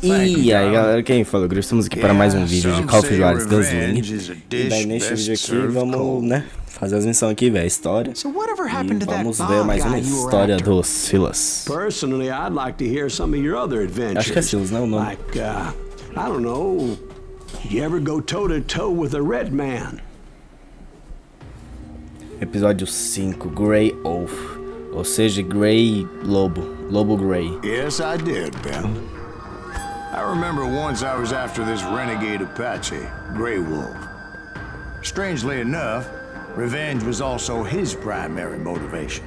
E aí galera, quem falou? Estamos aqui para mais um vídeo de Call of Juarez Gunslinger. E daí neste vídeo aqui vamos, né, fazer as missões aqui, velho, história. E vamos ver mais uma história do Silas. Acho que é Silas, né, o nome? I don't know. You ever go toe to toe with a red man? Episódio 5, Grey Wolf. Ou seja, Grey Lobo. Lobo Grey. Yes, I did, Ben. I remember once I was after this renegade Apache, Grey Wolf. Strangely enough, revenge was also his primary motivation.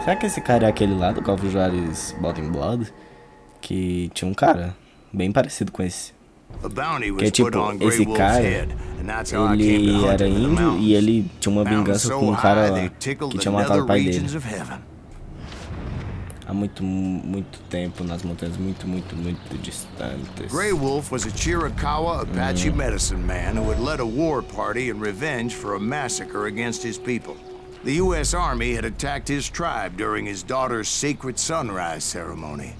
Será que esse cara é aquele lá do Call of Juarez Blood? Que tinha um cara bem parecido com esse. Que é tipo, esse cara, ele era índio e ele tinha uma vingança com um cara lá que tinha matado o pai dele. Há muito tempo nas montanhas muito distantes. Grey Wolf was a Chiricahua Apache medicine man who had led a war party in revenge for a massacre against his people. The U.S. Army had attacked his tribe during his daughter's sacred sunrise ceremony.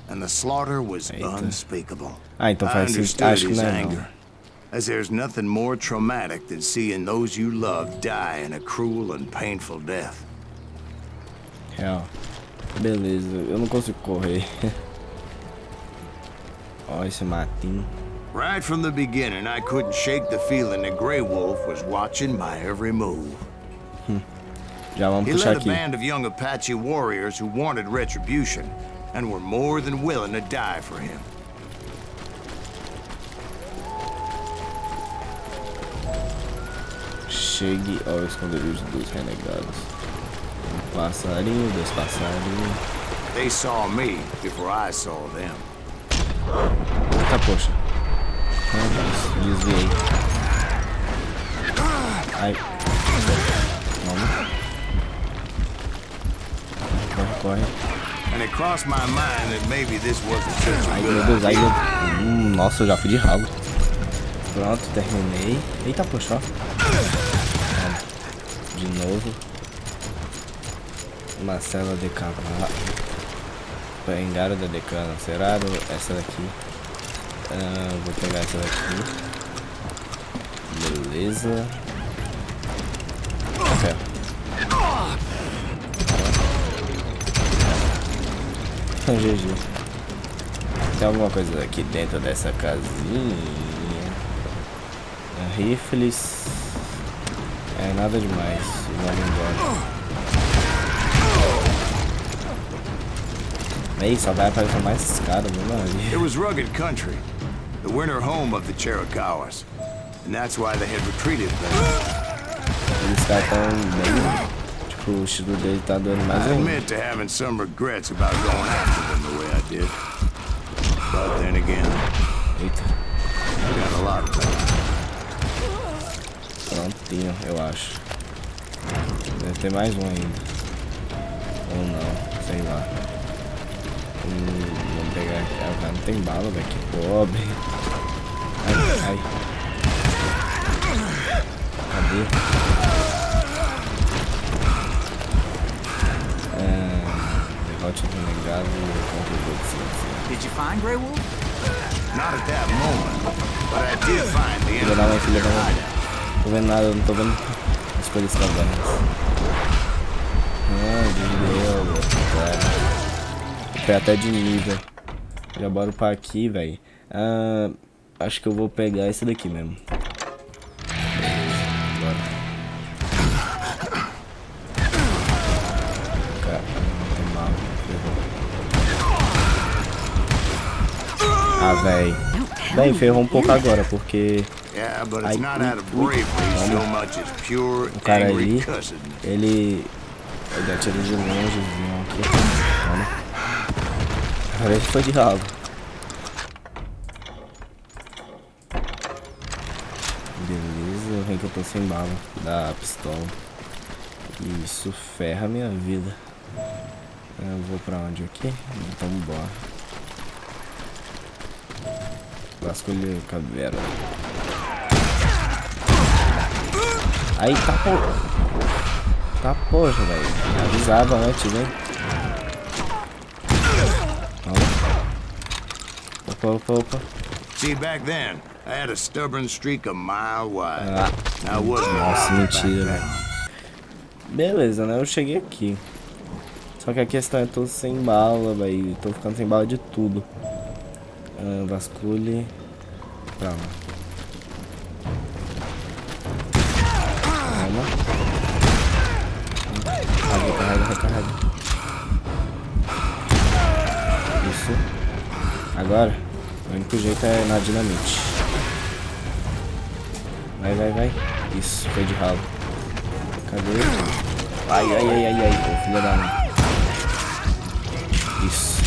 And the slaughter was unspeakable. Então faz sentido, acho que não. As there's nothing more traumatic than seeing those you love die in a cruel and painful death. Real. Beleza, eu não consigo correr. Ó, esse matinho. Right from the beginning, I couldn't shake the feeling that Grey Wolf was watching my every move. Já vamos He puxar led a aqui. band of young Apache warriors who wanted retribution and were more than willing to die for him. Chegue ao esconderijo dos renegados. Um passarinho, dois passarinhos. They saw me before I saw them. Eita, poxa. Desviei. Ai. Vamos. Corre. And it crossed my mind that maybe this wasn't such a Ai, good meu Deus, ai, idea. nossa, eu já fui de ralo. Pronto, terminei. Eita, poxa, ó. De novo. Uma cela de cavalo. Pengada de cana. Será essa daqui? Vou pegar essa daqui. Beleza. Ok. GG. Tem alguma coisa aqui dentro dessa casinha? Rifles. É nada demais. Vamos embora. Ei, só vai aparecer mais esses caras, mano. It was rugged country, the winter home of the Chiricahuas, and that's why they had retreated there. Eles tão bem. Tipo, o estilo dele tá dando mais I um. admit to having some regrets about going after them the way I did. But then again, Eita. I got a lot of them. Prontinho, eu acho. Deve ter mais um ainda. Ou não, sei lá. Vamos pegar aqui. Ah, não tem bala, velho. Que pobre. Ai. Cadê? Derrote o renegado contra o voces. Did you find Grey Wolf? Not at that moment, but I did find the Filha da mãe, filha da mãe. hideout. Não tô vendo nada, eu não tô vendo as coisas trabalhando. Desviou, foi até de nível. Já bora pra aqui, velho. Acho que eu vou pegar esse daqui mesmo. Beleza, bora. Cara, não tem mal, ferrou. Ah, velho. Daí ferrou um pouco agora, porque Yeah, but it's not out of bravery so much as pure o cara angry ali, cussedness. ele atira de longe, aqui. Vamos. Agora ele foi de ralo. Beleza, vem que eu tô sem bala da pistola. Isso ferra a minha vida. Eu vou pra onde aqui? Então bora. Vasculha caveira. Aí tá porra. Tá porra, velho. Avisava antes, né? Opa. See, back then, I had a stubborn streak a mile wide. I wasn't Nossa, mentira, velho. Beleza, né? Eu cheguei aqui. Só que a questão é tô sem bala, velho. Tô ficando sem bala de tudo. Vasculhe. Pra lá. Calma. Recarrega. Isso. Agora, o único jeito é na dinamite. Vai. Isso, foi de ralo. Cadê? Ai, ô filha da mãe. Isso.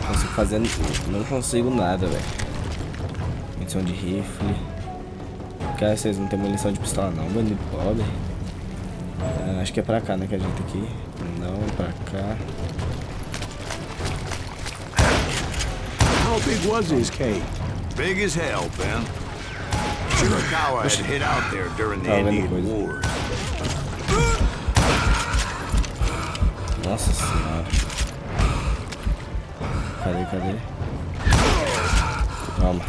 Não consigo fazer. Não consigo nada, velho. Munição de rifle. Cara, vocês não tem munição de pistola não, bandido pobre. Acho que é pra cá, né, que a gente aqui. Não, pra cá. How big was his cave? Big as hell, Ben. Chiricahua had hid out there during the Indian Wars. Nossa senhora. Cadê? Toma.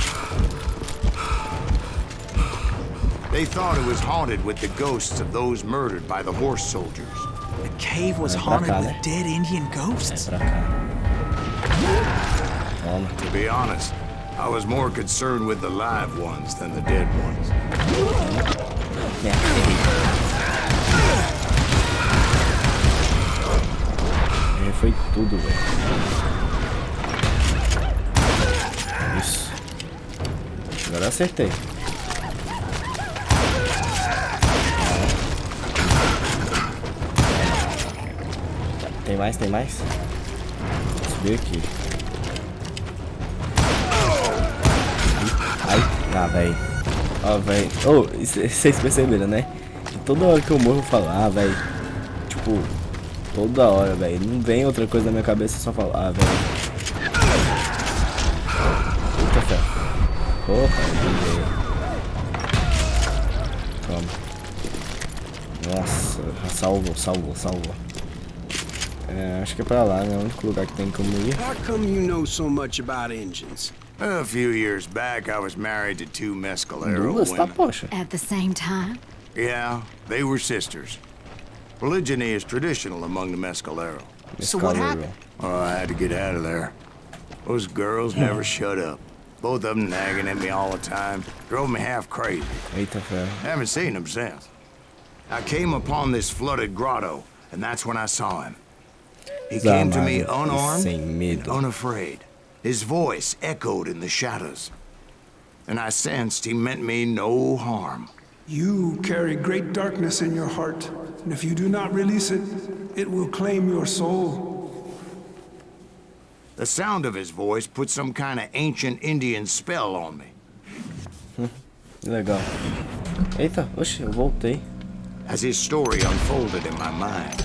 They thought it was haunted with the ghosts of those murdered by the horse soldiers. The cave was haunted with dead Indian ghosts? Pra cá. Toma. To be honest, I was more concerned with the live ones than the dead ones. Foi tudo, velho. Isso. Agora eu acertei. Tem mais? Vou subir aqui. Ai, velho. Ó, velho. Vocês perceberam, né? Que toda hora que eu morro eu falo, velho. Tipo, toda hora, velho. Não vem outra coisa na minha cabeça, eu só falo, velho. Puta fé. Opa, veio. Toma. Nossa, salvou. Acho que é pra lá, né? É o único lugar que tem como ir. How come you know so much about engines? A few years back, I was married to two mescalero Duas, tá, women. poxa. At the same time? Yeah, they were sisters. Polygyny is traditional among the mescalero. So what happened? Oh, I had to get out of there. Those girls never shut up. Both of them nagging at me all the time. Drove me half crazy. Eita ferro. Haven't seen them since. I came upon this flooded grotto, and that's when I saw him. He came to me unarmed and unafraid. His voice echoed in the shadows. And I sensed he meant me no harm. You carry great darkness in your heart, and if you do not release it, it will claim your soul. The sound of his voice put some kind of ancient Indian spell on me. Legal. Eita, oxe, eu voltei. As his story unfolded in my mind.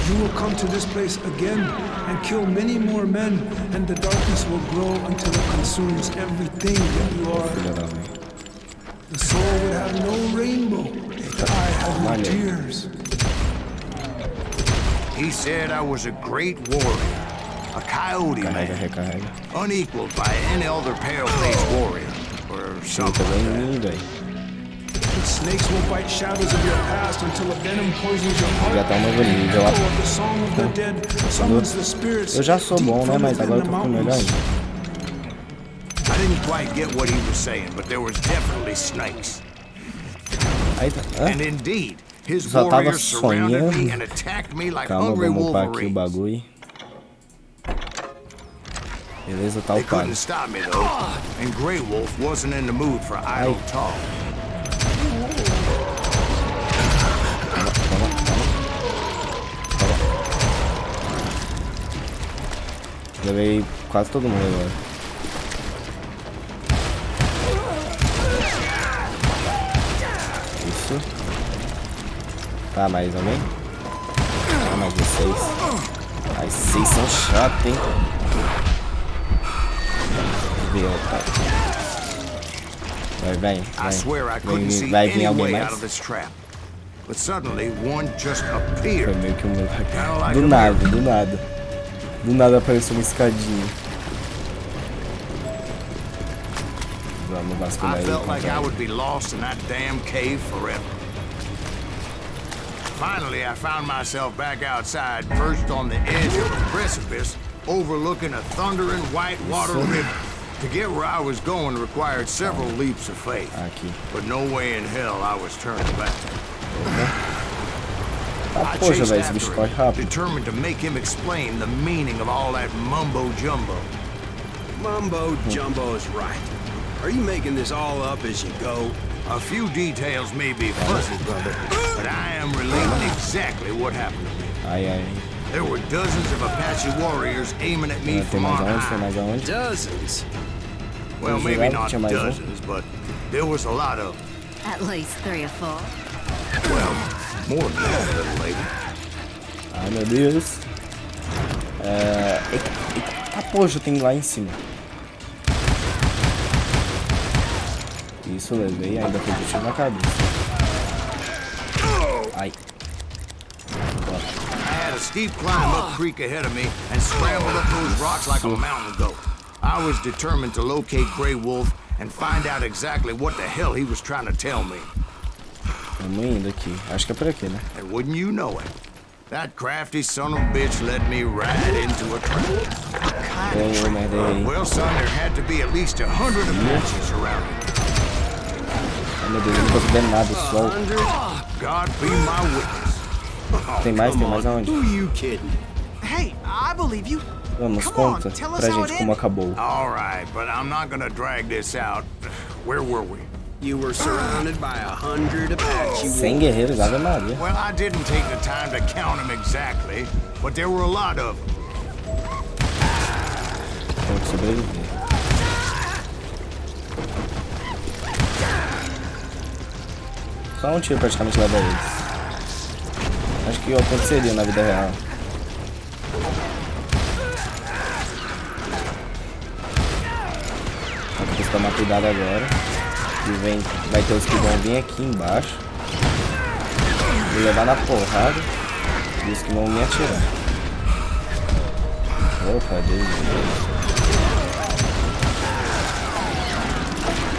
You will come to this place again and kill many more men, and the darkness will grow until it consumes everything that you are. The soul would have no rainbow if the eye had no tears. He said I was a great warrior, a coyote man, unequaled by any other pale-faced warrior, or something like that. The snakes will bite shadows of your past until a venom poisons your heart. Já tá um novo nível lá. The song of the dead summons the spirits. Eu já sou bom, né? Mas agora eu tô ficando melhor ainda. I didn't quite get what he was saying, but there was definitely snakes. And indeed, his warriors surrounded me and attacked me like hungry wolverines. Beleza, tá They upado. couldn't stop me though, and Grey Wolf wasn't in the mood for idle talk. Levei quase todo mundo agora. Isso. Tá, mais alguém? Ah, mais vocês. Ai, vocês são chatos, hein? Vai vir alguém mais? Foi meio que um... Do nada apareceu uma escadinha. Vamos I vasculhar felt like I ele. would be lost in that damn cave forever. Finally, I found myself back outside, perched on the edge of a precipice, overlooking a thundering whitewater river. To get where I was going required several leaps of faith, Aqui. but no way in hell I was turning back. Ah, I poxa, chased velho, esse bicho after corre him, rápido. determined to make him explain the meaning of all that mumbo-jumbo. Mumbo jumbo is right. Are you making this all up as you go? A few details may be fuzzy, brother, but I am relating exactly what happened to me. Ai, ai. There were dozens of Apache warriors aiming at me Tem from mais on aonde? Tem high. mais aonde? Dozens. Well, Eu maybe jurava not que tinha mais um. dozens, but there was a lot of, At least 3 or 4. well, more than that, little lady. Ai, meu Deus. Ah, poxa, tem lá em cima. Isso, eu levei, ainda foi tiro na cabeça. Ai. I had a steep climb up creek ahead of me and scrambled up those rocks like a mountain goat. I was determined to locate Grey Wolf and find out exactly what the hell he was trying to tell me. Vamos indo aqui. Acho que é por aqui, né? And wouldn't you know it, that crafty son of a bitch led me right into a trap. Ô, merda aí. Well, son, there had to be at least 100 Apaches around me. Ai, meu Deus, eu não consigo ver nada, o sol. God be my witness. Tem mais aonde? Who you kidding? Hey, I believe you. Vamos, Come on, conta tell us pra how gente it como ended. acabou. All right, but I'm not gonna drag this out. Where were we? You were surrounded by 100 Apache 100 guerreiros, Ave Maria. Well, I didn't take the time to count them exactly, but there were a lot of them. Tem que sobreviver. Só um tiro praticamente leva eles. Acho que aconteceria na vida real. Só que precisa tomar cuidado agora. Que vai ter os que vão vir aqui embaixo. Vou levar na porrada. E os que vão me atirar. Opa, Deus.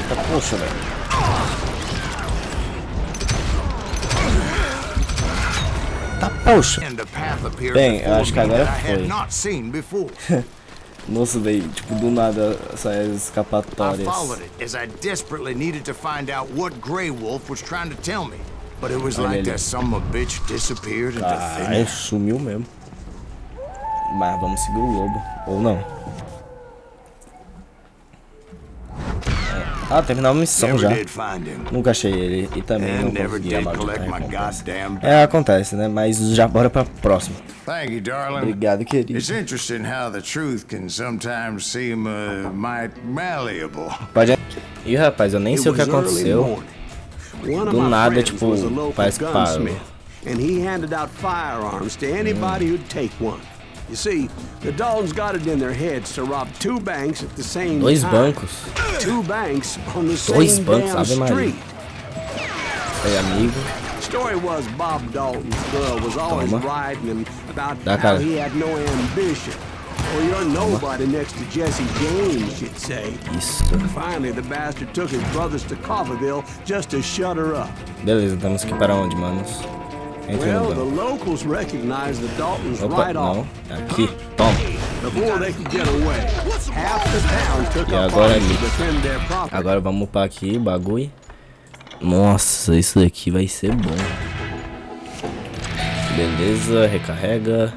Eita, poxa, velho. Tá, poxa. And the path appeared Bem, eu before acho que me agora that I had foi. not seen before. Nossa, velho, tipo, do nada sai as I escapatórias. followed it as I desperately needed to find out what Grey Wolf was trying to tell me. But it was Olha like ele. that son of a bitch disappeared into thin Ah, air. sumiu mesmo. Mas vamos seguir o lobo. Ou não. Ah, terminar uma missão Never já. did find him. Nunca achei ele. E também And não never consegui a did maldita collect my recompensa. goddamn. Acontece, né? Mas já bora pra próxima. Thank you, darling. Obrigado, querido. It's interesting how the truth can sometimes seem might malleable. Pode... Ih, rapaz, eu nem sei o que It was early aconteceu. morning. One of Do my nada, friends tipo, was a local parece que parou. gunsmith, and he handed out firearms to anybody who'd take one. You see, the Daltons got it in their heads to rob 2 banks at the same Dois time. bancos. 2 banks on the Dois same bancos, damn Ave Maria. street. Foi amigo. Story was Bob Dalton's girl was always Toma. riding him about Dá, how cara. he had no ambition. Or you're nobody next to Jesse James, she'd say. Isso. Finally, the bastard took his brothers to Coffeyville just to shut her up. Beleza, temos que ir para onde, manos? Entre no Well, the banco. locals recognized the Daltons Opa, right não. off. Aqui. Toma. Before they could get away, half the town took E up agora arms to ali. defend their property. Agora vamos upar aqui o bagulho. Nossa, isso daqui vai ser bom. Beleza, recarrega.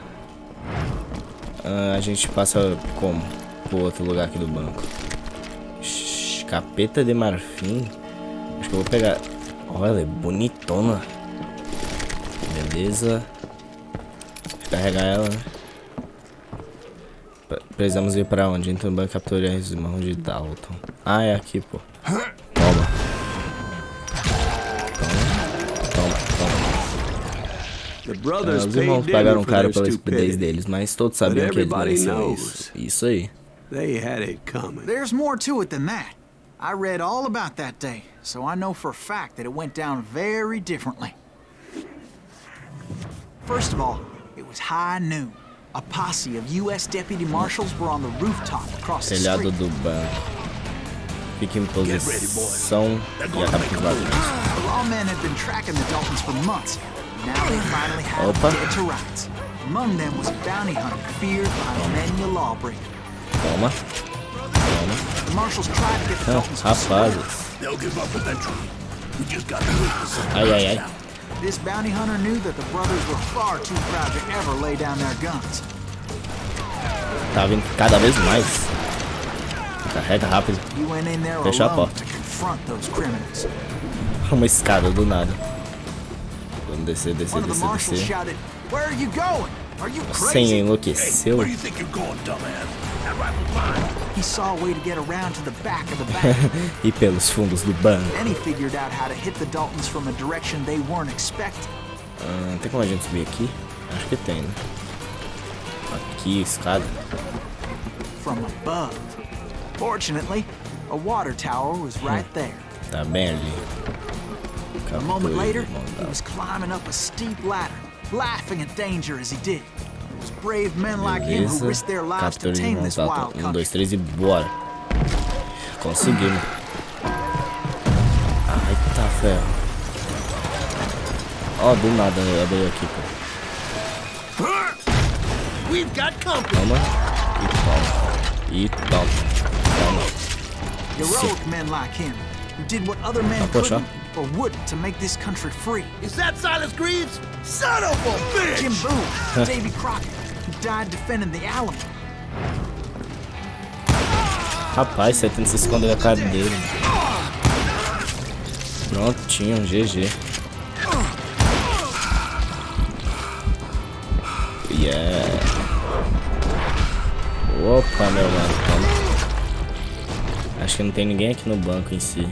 A gente passa como? Pro outro lugar aqui do banco. Capeta de marfim. Acho que eu vou pegar. Olha, é bonitona. Beleza. Carregar ela, né? Precisamos ir pra onde? Então, banco capturar os irmãos de Dalton. Ah, é aqui, pô. Toma. The brothers Os paid irmãos dearly pagaram for caro their pela estupidez stupidity. deles, mas todos sabiam que eles everybody mereciam knows. isso. Isso aí. They had it coming. There's more to it than that. I read all about that day, so I know for a fact that it went down very differently. First of all, it was high noon. A posse of U.S. deputy marshals were on the rooftop across the Telhado street. do banco. Fique em posição e acabe com os ladrões. The lawmen had been tracking the Daltons for months. Now they finally had them dead to rights. Among them was a bounty hunter feared by many a lawbreaker. Toma. The marshals tried to get the Não, Daltons to rapazes. They'll give up eventually. We just got to witness it. Ai, ai, ai. This bounty hunter knew that the brothers were far too proud to ever lay down their guns. Tá vindo cada vez mais. Carrega rápido. He went in there Fechou a alone porta. to confront those criminals. Uma escada do nada. Vamos descer, descer, One of the descer, marshals descer. shouted, "Where are you going? Are you Você crazy?" enlouqueceu? Where do you think you're going, dumbass? That rifle's mine. He saw a way to get around to the back of the bank. E pelos fundos do banco. Then he figured out how to hit the Daltons from a direction they weren't expecting. Tem como a gente subir aqui? Acho que tem, né? Aqui, escada. From above. Fortunately, a water tower was right there. Tá bem ali. A moment later, he was climbing up a steep ladder, laughing at danger as he did. It was brave men like him who Beleza. risked their lives to Captura de tame mãos this alta. wild 1, country. 2, 3 e bora. Conseguimos. Ai, tá ferro. Ó, do nada abriu aqui, pô. We've got company. Toma. E toma. Toma. Heroic men like him, who did what other men poxa. couldn't or wouldn't to make this country free. Is that Silas Greaves? Son of a bitch! Jim Boone, Davy Crockett, who died defending the Alamo. Rapaz, você tenta se esconder da cara dele. Prontinho, GG. Yeah. Opa, meu mano, toma. Acho que não tem ninguém aqui no banco em si.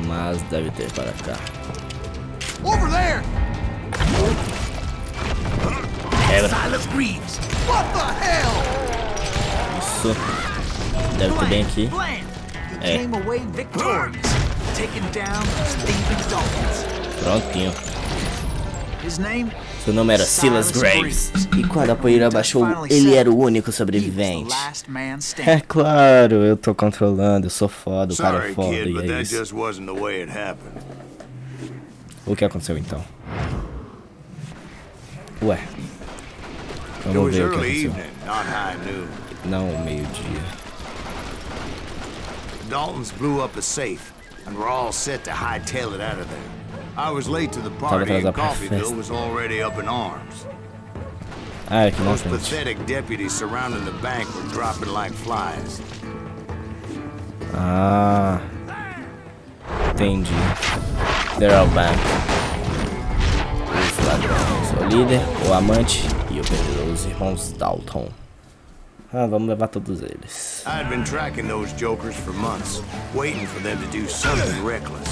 Mas deve ter para cá. Over there! Quebra. Silas Greaves! What the hell? Isso. Deve ter bem aqui. Blam! He É. came away victorious, taking down those thieving Daltons. Prontinho. His name? Seu nome era Silas Graves. E quando a poeira abaixou, ele era o único He was the sobrevivente. last man É standing. claro, eu tô controlando, eu sou foda, o cara é Sorry, foda kid, e but é that isso. just wasn't the way it happened. O que aconteceu então? Ué. It Vamos was ver o que early aconteceu. evening, not high noon. Não, meio-dia. The Daltons blew up a safe, and were all set to hightail it out of there. I was late to the party, and atrasado pra Coffeeville festa. was already up in arms. Ah, é aqui na Those frente. pathetic deputies surrounding the bank were dropping like flies. Ah. Entendi. They're all back. Os ladrões. O líder, o amante e o poderoso irmãos Dalton. Ah, vamos levar todos eles. I had been tracking those jokers for months, waiting for them to do something reckless.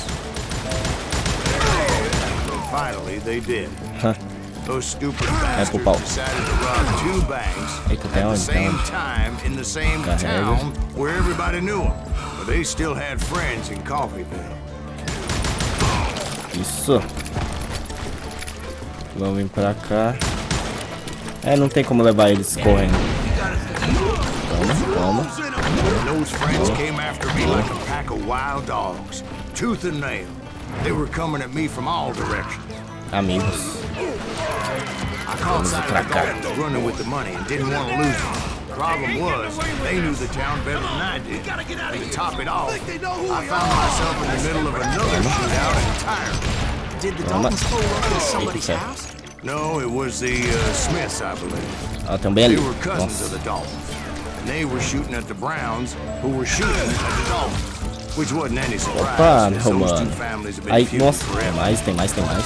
And finally, they did. Those stupid bastards pau. decided to rob 2 banks Eita, at tem the onde, same tem time in the same Carrega. town where everybody knew them. But they still had friends in Coffeeville. Isso. Vamos vir pra cá. É, não tem como levar eles correndo. Toma, toma. And those friends came after me like a pack of wild dogs, tooth and nail. They were coming at me from all directions. Amigos. I caught sight of the Daltons running with the money and didn't want to lose them. Problem was, they knew the town better than I did. And to top it off, I found myself in the middle of another shootout entirely. Did the Daltons pull up in somebody's Eita. house? No, it was the Smiths, I believe. Ah, também ali. They were cousins of Nossa. the Daltons. And they were shooting at the Browns, who were shooting at the Daltons. Which wasn't any surprise, Opa, since não, those two mano. families have been Aí, feuding nossa, tem forever. mais, tem mais, tem mais.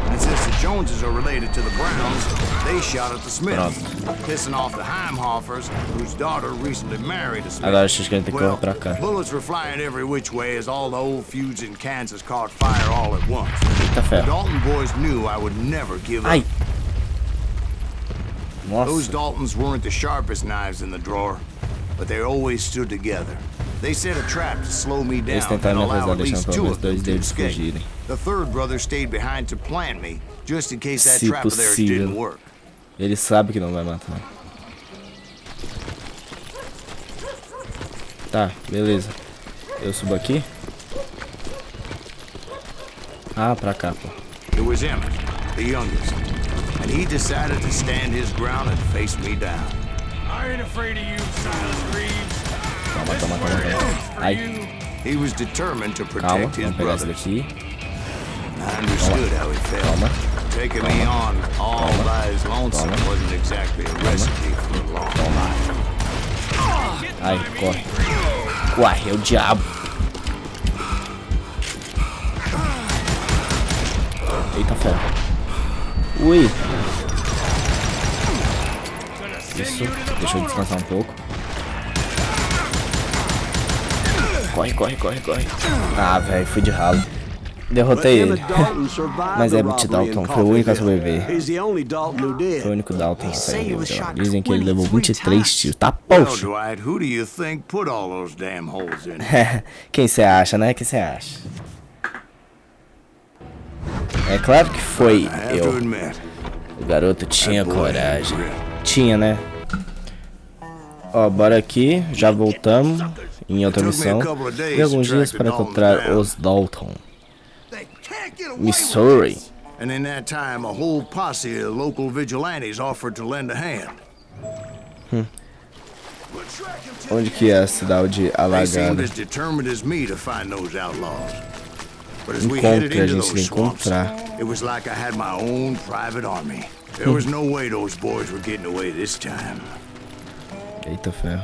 And since the Joneses are related to the Browns, they shot at the Smiths, pissing off the Heimhoffers, whose daughter recently married a Smith. Agora acho que a gente tem que correr Well, pra cá. bullets were flying every which way as all the old feuds in Kansas caught fire all at once. Eita The ferro. Dalton boys knew I would never give up. Ai. Those Nossa. Daltons weren't the sharpest knives in the drawer, but they always stood together. They set a trap to slow me down Eles and tentaram me allow atrasar, at deixando least pelo 2 menos of them 2 to deles escape. fugirem. The third brother stayed behind to plant me, just in case that Se trap of theirs didn't possível. work. Ele sabe que não vai matar. Tá, beleza. Eu subo aqui. Ah, pra cá, pô. It was Emmett, the youngest, and he decided to stand his ground and face me down. I ain't afraid of you, Silas Reeves. Toma. Ai. He was determined to Calma, protect his vamos pegar esse brothers. daqui. I understood how he felt. Toma. Taking me on all by his lonesome wasn't exactly a recipe for a long life. Ai, corre. Uai, é o diabo. Eita ferro. Ui. Isso, deixa eu descansar um pouco. Corre. Ah, velho, fui de ralo. Derrotei ele. Mas é Emmett Dalton, foi o único a sobreviver. Foi o único Dalton a sobreviver. Dizem que ele levou 23 tiros. Tá, poxa. Who do you think put all those damn holes in? Quem você acha, né? Quem você acha? É claro que foi eu. O garoto tinha coragem. Tinha, né? Ó, bora aqui. Já voltamos em outra missão. E alguns dias para encontrar os Dalton. Missouri. And in that time, a whole posse of local vigilantes offered to lend a hand. Onde que é a cidade They seemed alagada? as determined as me to find those outlaws. But as we headed Encontre, a into gente those vai swamps, encontrar. it was like I had my own private army. There was no way those boys were getting away this time. Eita ferro.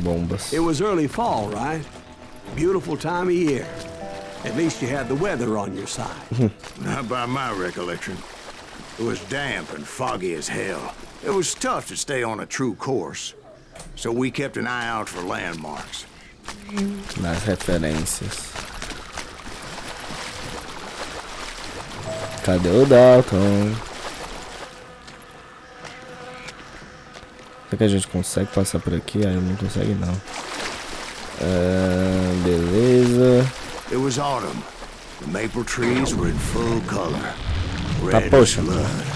Bombas. It was early fall, right? Beautiful time of year. At least you had the weather on your side. Not by my recollection. It was damp and foggy as hell. It was tough to stay on a true course. So we kept an eye out for landmarks. Nas referências. Cadê o Dalton? Será que a gente consegue passar por aqui? Ah, eu não consegue não. Beleza. It was autumn. The maple trees were in full color. Tá, Red as poxa. blood.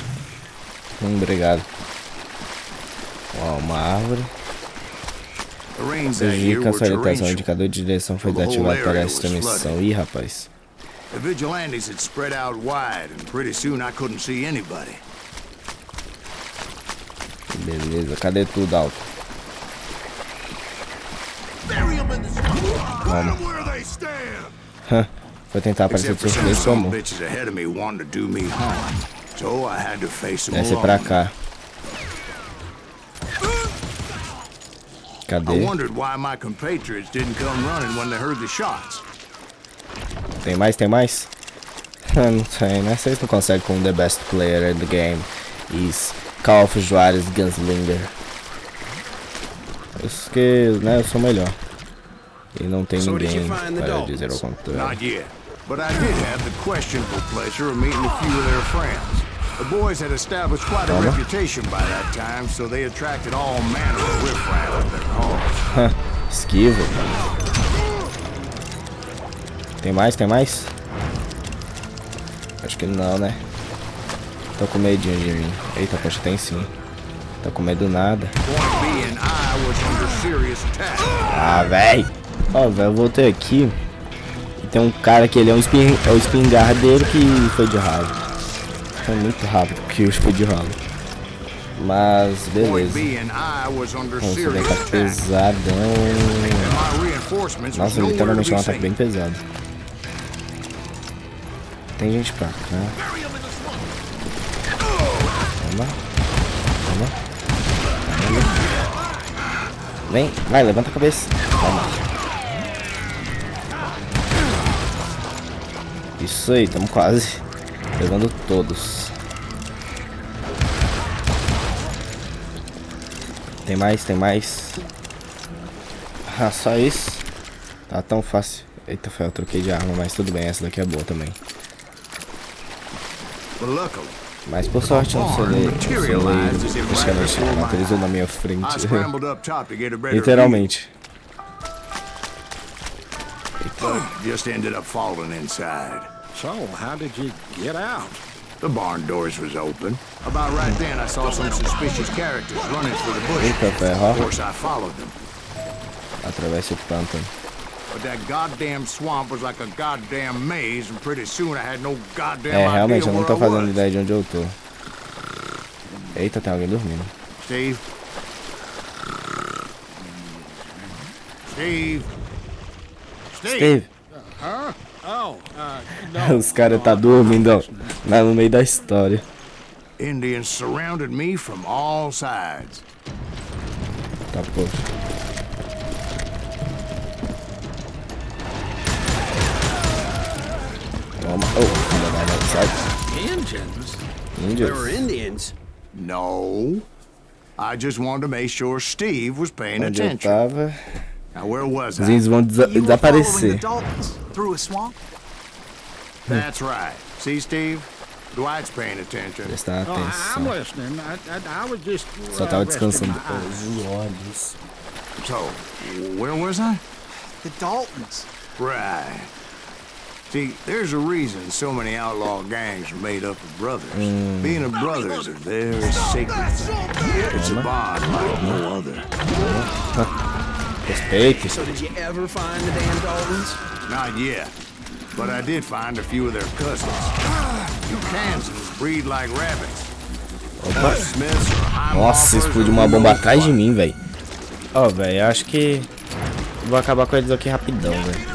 Obrigado. Ó, uma árvore. The rains that year Indica a were sua orientação. O torrential. indicador de direção foi desativado para esta missão. Ih, rapaz. The vigilantes had spread out wide, and pretty soon I couldn't see anybody. Beleza, cadê tu, Dalton? Vamos. Foi tentar aparecer de Except for some surpresa, some como? bitches ahead of me wanting to do me harm, so I had to face them Desce pra alone. cá. I Cadê? wondered why my compatriots didn't come running when they heard the shots. Tem mais? Não sei, né? Vocês não conseguem com the best player in the game. Is Call of Juarez Gunslinger. Isso que, né, eu sou melhor. E não tem So did you ninguém find the para Daltons? dizer o contrário. Not yet, but I did have the questionable pleasure of meeting a few of their friends. The boys had established quite a reputation by that time, so they attracted all manner of riffraff to their cause. Esquivo. Tem mais? Acho que não, né? Tô com medinho de mim. Eita, poxa, tem sim. Tô com medo nada. Point being, I was under serious attack. Ah, véi. Ó, velho, eu voltei aqui. E tem um cara que ele é o espingardeiro que foi de ralo. Foi muito rápido que eu fui de ralo. Mas, Point beleza. being, I was under Vamos ver, serious tá attack. pesadão. And my reinforcements was Nossa, nowhere to literalmente be é um ataque seen. bem pesado. Tem gente pra cá. Toma. Vem, vai, levanta a cabeça. Toma. Isso aí, tamo quase levando todos. Tem mais. Ah, só isso. Tá tão fácil. Eita, eu troquei de arma, mas tudo bem, essa daqui é boa também. But luckily, Mas por sorte não sou praticamente materializou na minha frente. I scrambled up top to get a better Literalmente. view, but just ended up falling inside. So, how did you get out? The barn doors was open. About right then, I saw some suspicious characters running for the bushes. Eita ferro, Of course, I followed them. Atravesse o pântano. But that goddamn swamp was like a goddamn maze, and pretty soon I had no goddamn Realmente idea eu não tô where I fazendo was. ideia de onde eu tô. Eita, tem alguém dormindo. Steve? Steve? Steve! Huh? Oh, no. Os caras tá dormindo, ó, lá no meio da história. Indians surrounded me from all sides. Tá, poxa. Toma. Oh, filha da mãe, sai. Engines? There were Índios. Indians. No. I just wanted to make sure Steve was paying Onde eu attention. tava, Now, where was os I? índios vão You were following the desaparecer. Daltons through a swamp? That's right. See, Steve? Dwight's paying attention. Prestar Oh, I'm atenção. listening. I was just Só tava resting descansando. my eyes. Os olhos. So, where was I? The Daltons. Right. See, there's a reason so many outlaw gangs are made up of brothers. Being a brother is a very sacred thing. It's a bond like no other. Respeite. So did you ever find the damn Daltons? Not yet, but I did find a few of their cousins. You Kansans breed like rabbits. Opa. Smiths or Heimhoffers Nossa, explodiu uma bomba atrás de mim, velho. Ó, velho, acho que vou acabar com eles aqui rapidão, velho.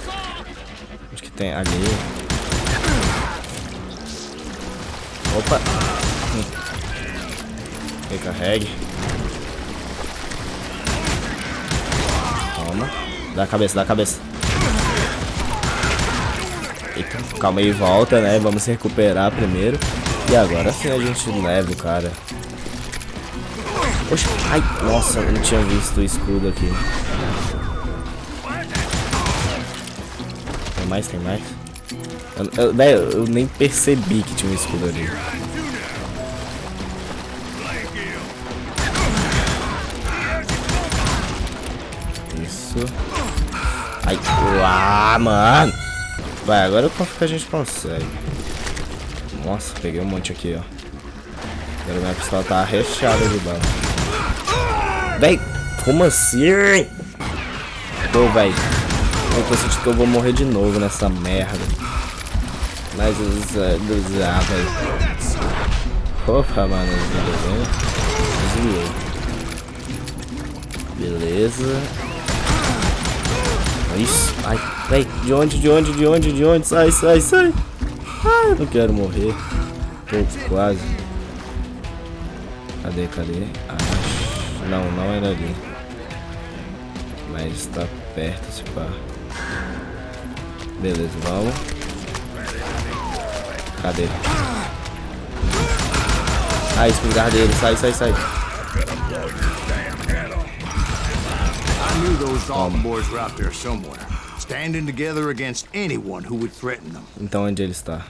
Acho que tem ali. Opa. Recarregue. Toma. Dá a cabeça, dá a cabeça. Eita, calma aí, volta, né? Vamos se recuperar primeiro. E agora sim a gente leva o cara. Oxe, ai, nossa, eu não tinha visto o escudo aqui. Tem mais, tem mais. Eu nem percebi que tinha um escudo ali. Isso. Ai, lá, mano. Vai, agora eu confio que a gente consegue. Nossa, peguei um monte aqui, ó. Agora minha pistola tá recheada de bala. Véi, como assim? Pô, véi. Eu tô sentindo que eu vou morrer de novo nessa merda. Mas véi. Opa, mano, beleza. Isso. Ai, véi, de onde? Sai. Ai, eu não quero morrer. Tô quase. Cadê? Ah, não era ali. Mas tá perto esse pá. Beleza, vamos. Cadê? Ah, espingardeiro, sai. I knew those Dalton boys were out there somewhere, standing together against anyone who would threaten them. Então onde ele está?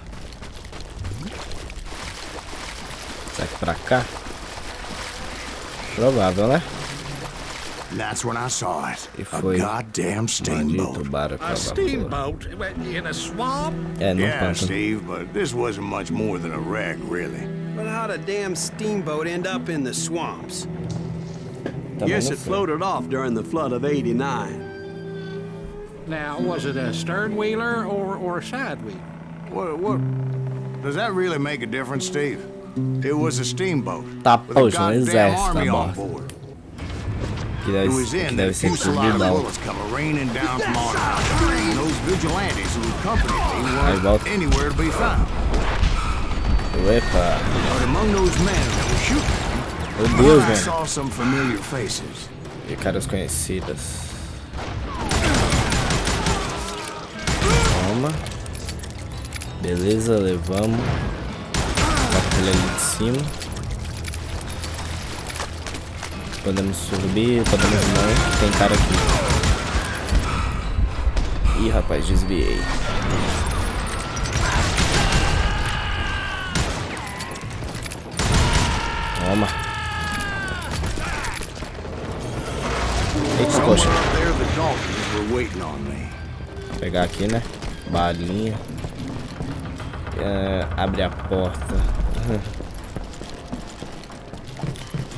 Será que pra cá? Provável, né? And that's when I saw it. E A foi goddamn maldito steamboat. barco. A steamboat in a swamp? É, não Yeah, pântano. Steve, but this wasn't much more than a wreck, really. But how'd a damn steamboat end up in the swamps? Também Guess não it sei. floated off during the flood of '89. Now, was it a stern wheeler or a side wheeler? What? Does that really make a difference, Steve? It was a steamboat Tá, with a poxa, um goddamn exército army a on bordo. board. Que It was deve in that a ser tudo fusillade of não. bullets come raining down from on high. And those vigilantes who accompanied me Aí weren't volta. anywhere to be found. Epa, But among those men that were shooting, meu Deus, I mano. saw some familiar faces. E caras conhecidas. Toma. Beleza, levamos. Tá com ele ali de cima. Podemos subir, podemos não. Tem cara aqui. Ih, rapaz, desviei. Toma. Eita, poxa. There the Daltons were waiting on me. Vou pegar aqui, né? Balinha. Abre a porta.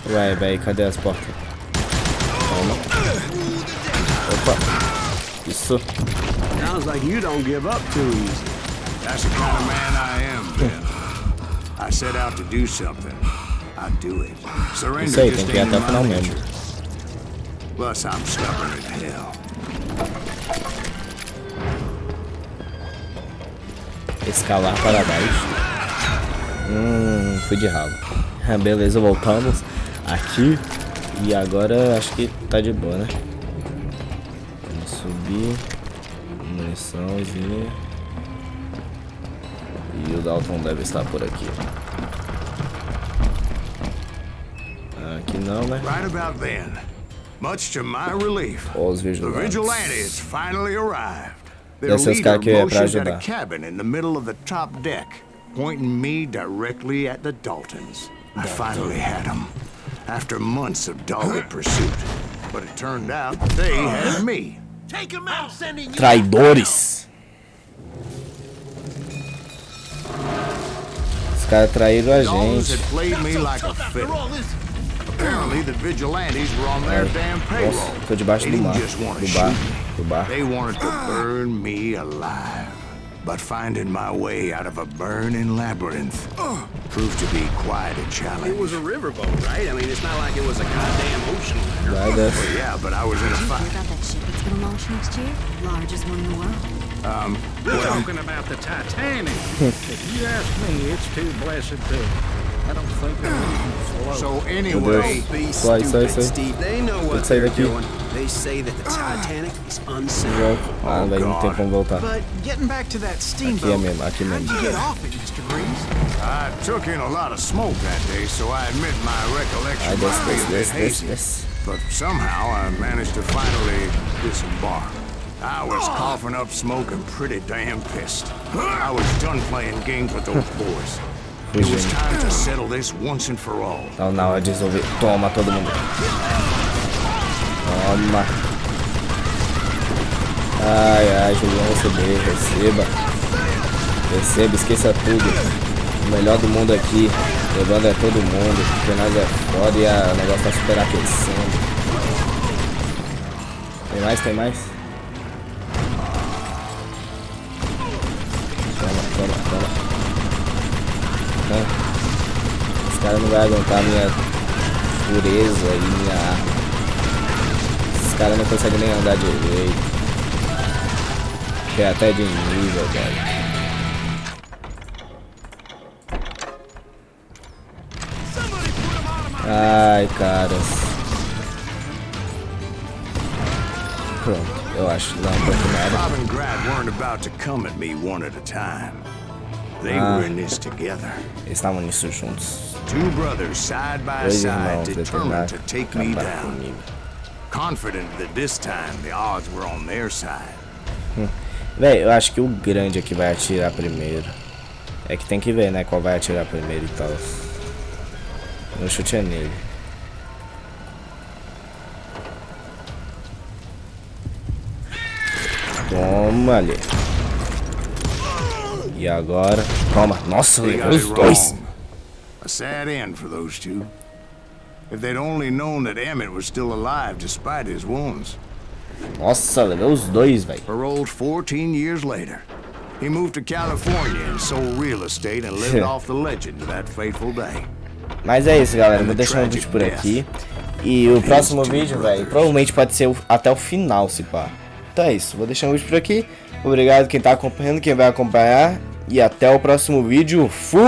Ué, velho, cadê as portas? Toma. Opa. Isso. Sounds like you don't give up too easy. That's the kind of man I am, Ben. I set out to do something. I do it. Surrender Isso aí, tem just que ir ain't até o final my mesmo. nature. Plus, I'm stubborn as hell. Escalar para baixo. Fui de ralo. Beleza, voltamos aqui. E agora acho que tá de boa, né? Vamos subir. Muniçãozinha. E o Dalton deve estar por aqui. Aqui não, né? Right about then, much to my relief, Os the vigilantes. vigilantes finally arrived. Their Deve ser os leader caras que é pra motioned at a ajudar. cabin in the middle of the top deck, pointing me directly at the Daltons. I finally had them, after months of dogged pursuit. But it turned out they had me. Take him out, sending you. Traidores! Os caras traíram a Daltons had gente. played me like a fiddle. Apparently the vigilantes were on their damn payroll. Nossa, tô debaixo They do didn't mar. just want to Do shoot bar. me. Do bar. They wanted to burn me alive. But finding my way out of a burning labyrinth proved to be quite a challenge. It was a riverboat, right? I mean, it's not like it was a goddamn ocean liner. Vai dessa. Well, yeah, but I was in a Did you hear fight. about that ship that's gonna launch next year? Largest one in the world. We're talking about the Titanic. If you ask me, it's too blessed to. I don't think it'll even float. So Meu anyway, Deus. Sai, sai, sai. Steve, they know Tem what que sair they're daqui. doing. They say that the Titanic is unsinkable. Ah, velho, não tem como voltar. But getting back to that Aqui é steamboat, mesmo, aqui how'd mesmo. you get off it, Mr. Breeze? I took in a lot of smoke that day, so I admit my Ai, recollection desce, might be a desce, bit desce, desce, hazy. desce. But somehow I managed to finally disembark. I was coughing up smoke and pretty damn pissed. I was done playing games with those boys. It was time to settle this once and for all. Tá na hora de resolver. Toma todo mundo. Toma. Ai, ai, Julião, receba. Receba, esqueça tudo. O melhor do mundo aqui. Levando é todo mundo. Porque nós é foda e o negócio tá super aquecendo. Tem mais? Tem mais? Toma. Os caras não vão aguentar minha pureza e minha arma. Os caras não conseguem nem andar direito. Que é até de nível, velho. Ai, caras. Pronto, eu acho. Não, não foi nada. Bob and Grad weren't about to come at me one at a time. They were in this together. Eles estavam nisso juntos. Two brothers side by Dois side, irmãos determined to take me acabar down. comigo. Confident that this time the odds were on their side. Véi, eu acho que o grande aqui vai atirar primeiro. É que tem que ver, né, qual vai atirar primeiro e tal. Meu chute é nele. Toma ali. E agora? Toma. Nossa, They levou got os it dois. wrong. A sad end for those two. If they'd only known that Emmett was still alive despite his wounds. Nossa, levou os dois, velho. Paroled 14 years later. He moved to California and sold real estate and lived off the legend of that fateful day. Mas é isso, galera. Vou deixar o vídeo por aqui. E o próximo vídeo, velho, provavelmente pode ser até o final, se pá. Então é isso. Vou deixar o vídeo por aqui. Obrigado quem tá acompanhando, quem vai acompanhar. E até o próximo vídeo. Fui!